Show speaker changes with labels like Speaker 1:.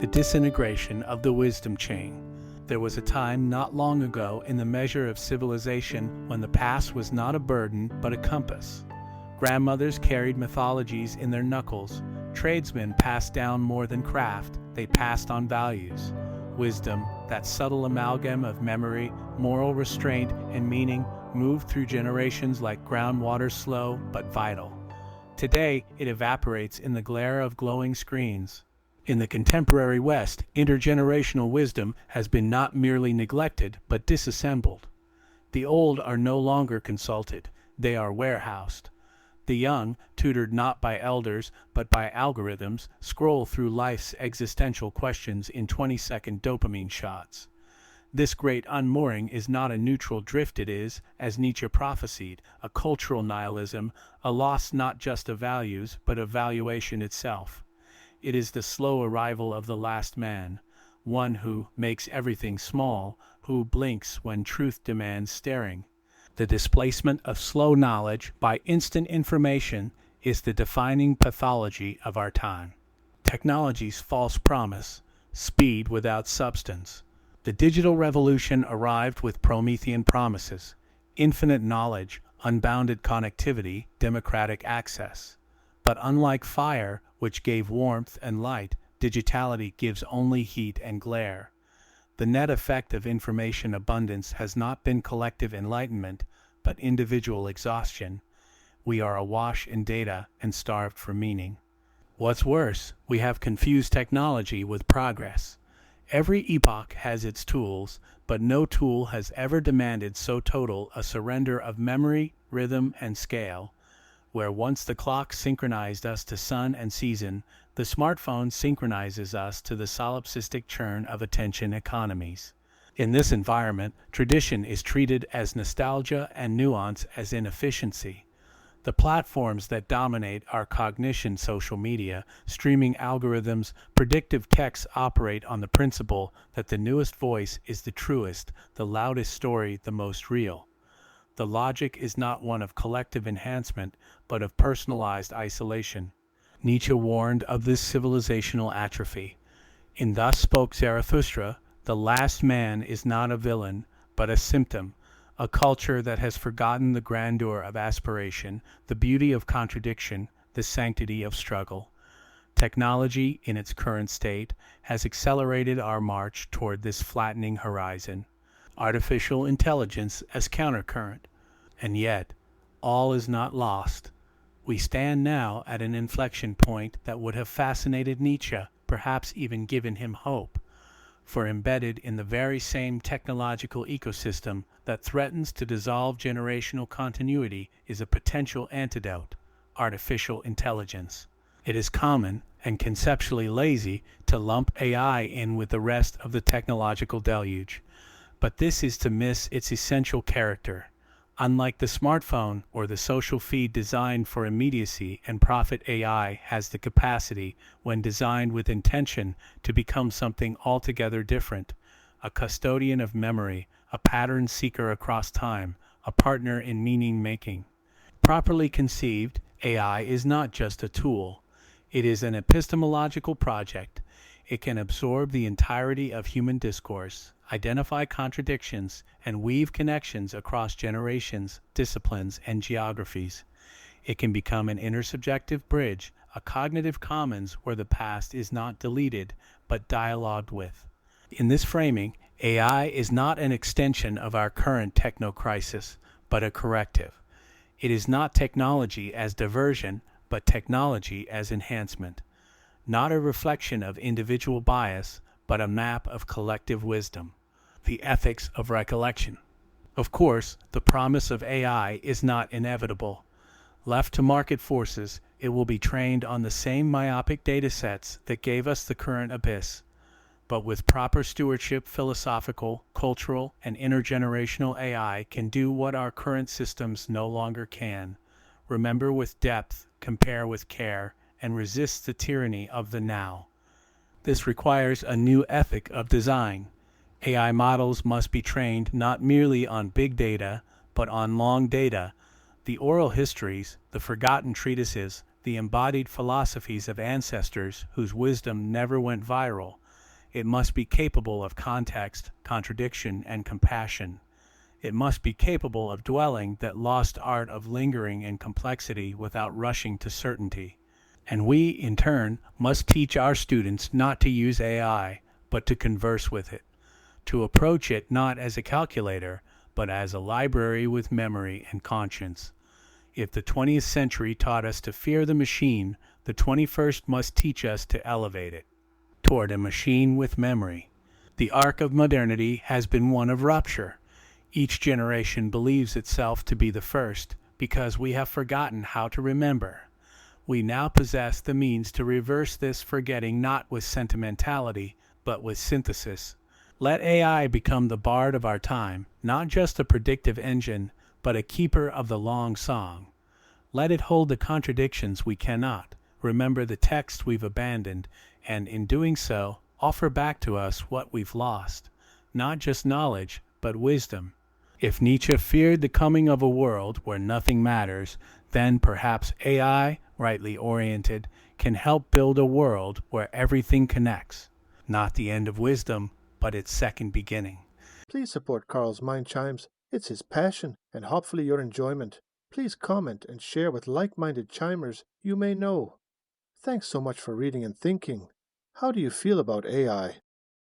Speaker 1: The disintegration of the wisdom chain. There was a time not long ago in the measure of civilization when the past was not a burden but a compass. Grandmothers carried mythologies in their knuckles. Tradesmen passed down more than craft, they passed on values. Wisdom, that subtle amalgam of memory, moral restraint, and meaning, moved through generations like groundwater, slow but vital. Today, it evaporates in the glare of glowing screens. In the contemporary West, intergenerational wisdom has been not merely neglected, but disassembled. The old are no longer consulted, they are warehoused. The young, tutored not by elders, but by algorithms, scroll through life's existential questions in 20-second dopamine shots. This great unmooring is not a neutral drift, it is, as Nietzsche prophesied, a cultural nihilism, a loss not just of values, but of valuation itself. It is the slow arrival of the last man, one who makes everything small, who blinks when truth demands staring. The displacement of slow knowledge by instant information is the defining pathology of our time. Technology's false promise, speed without substance. The digital revolution arrived with Promethean promises, infinite knowledge, unbounded connectivity, democratic access. But unlike fire, which gave warmth and light, digitality gives only heat and glare. The net effect of information abundance has not been collective enlightenment, but individual exhaustion. We are awash in data and starved for meaning. What's worse, we have confused technology with progress. Every epoch has its tools, but no tool has ever demanded so total a surrender of memory, rhythm, and scale. Where once the clock synchronized us to sun and season, the smartphone synchronizes us to the solipsistic churn of attention economies. In this environment, tradition is treated as nostalgia and nuance as inefficiency. The platforms that dominate our cognition, social media, streaming algorithms, predictive texts operate on the principle that the newest voice is the truest, the loudest story the most real. The logic is not one of collective enhancement, but of personalized isolation. Nietzsche warned of this civilizational atrophy. In Thus Spoke Zarathustra, the last man is not a villain, but a symptom, a culture that has forgotten the grandeur of aspiration, the beauty of contradiction, the sanctity of struggle. Technology, in its current state, has accelerated our march toward this flattening horizon. Artificial intelligence as countercurrent. And yet, all is not lost. We stand now at an inflection point that would have fascinated Nietzsche, perhaps even given him hope. For embedded in the very same technological ecosystem that threatens to dissolve generational continuity is a potential antidote: artificial intelligence. It is common and conceptually lazy to lump AI in with the rest of the technological deluge. But this is to miss its essential character. Unlike the smartphone or the social feed designed for immediacy and profit, AI has the capacity, when designed with intention, to become something altogether different: a custodian of memory, a pattern seeker across time, a partner in meaning making. Properly conceived, AI is not just a tool. It is an epistemological project. It can absorb the entirety of human discourse, identify contradictions, and weave connections across generations, disciplines, and geographies. It can become an intersubjective bridge, a cognitive commons where the past is not deleted, but dialogued with. In this framing, AI is not an extension of our current techno-crisis, but a corrective. It is not technology as diversion, but technology as enhancement. Not a reflection of individual bias, but a map of collective wisdom. The ethics of recollection. Of course, the promise of AI is not inevitable. Left to market forces, it will be trained on the same myopic datasets that gave us the current abyss. But with proper stewardship, philosophical, cultural, and intergenerational AI can do what our current systems no longer can: remember with depth, compare with care, and resist the tyranny of the now. This requires a new ethic of design. AI models must be trained not merely on big data, but on long data, the oral histories, the forgotten treatises, the embodied philosophies of ancestors whose wisdom never went viral. It must be capable of context, contradiction, and compassion. It must be capable of dwelling that lost art of lingering in complexity without rushing to certainty. And we, in turn, must teach our students not to use AI, but to converse with it, to approach it not as a calculator, but as a library with memory and conscience. If the 20th century taught us to fear the machine, the 21st must teach us to elevate it toward a machine with memory. The arc of modernity has been one of rupture. Each generation believes itself to be the first because we have forgotten how to remember. We now possess the means to reverse this forgetting not with sentimentality, but with synthesis. Let AI become the bard of our time, not just a predictive engine, but a keeper of the long song. Let it hold the contradictions we cannot, remember the text we've abandoned, and in doing so, offer back to us what we've lost, not just knowledge, but wisdom. If Nietzsche feared the coming of a world where nothing matters, then perhaps AI, rightly oriented, can help build a world where everything connects. Not the end of wisdom, but its second beginning.
Speaker 2: Please support Carl's Mind Chimes. It's his passion and hopefully your enjoyment. Please comment and share with like-minded chimers you may know. Thanks so much for reading and thinking. How do you feel about AI?